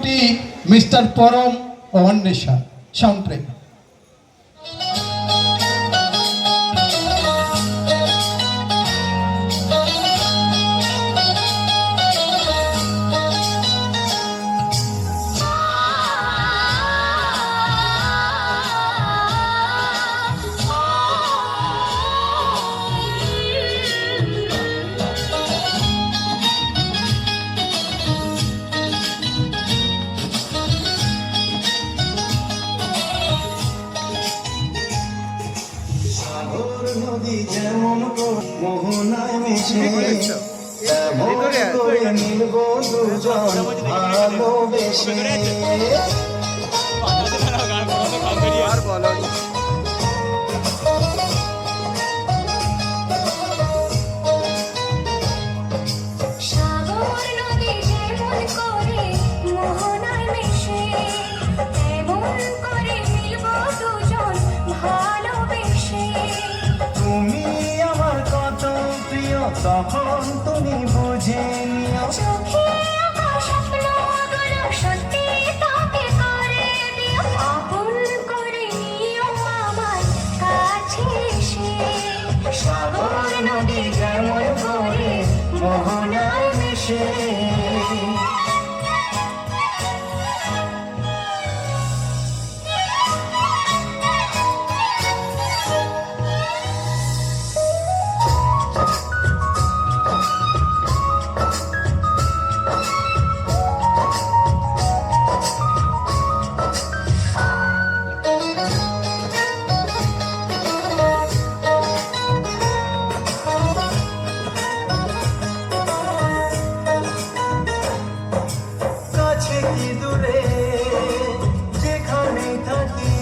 গীতটি মিস্টার পরম ও অন্বেষা সম্প্রেম। যেমন মোহনায় মিশে তেমন করে মিলব দুজন ভালোবেসে। তখন তুমি বুঝে নিও চোখে আমার স্বপ্নগুলো সত্যি তোকে করে দিও আপন করে নিও আমার কাছে এসে। সাগর নদী যেমন করে মোহনায় মিশে। দূরে যেখানে থাকি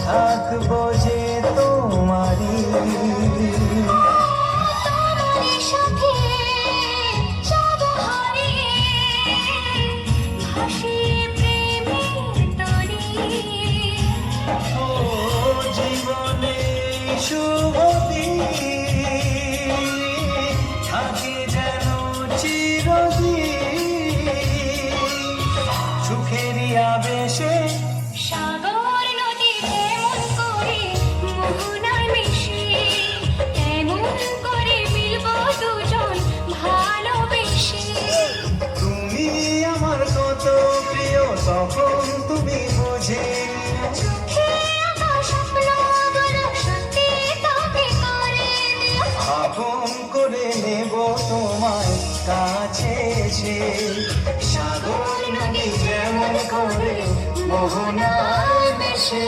থাকবো যে তোমারি সাথে যাব হারিয়ে ভাসি প্রেমের তরি। ও জীবনে শুভ দিন থাকে যেন চিরদিন সুখেরই আবেশে। সাগর নদী যেমন করে মোহনায় মিশে তেমন করে মিলব দুজন ভালোবেসে। তুমি আমার কত প্রিয় তখন তুমি বুঝে নিও চোখে আমার স্বপ্নগুলো সত্যি তোকে করে দিও আপন করে নেব তোমায় কাছে এসে। সাগর নদী যেমন করে মোহনায় মিশে।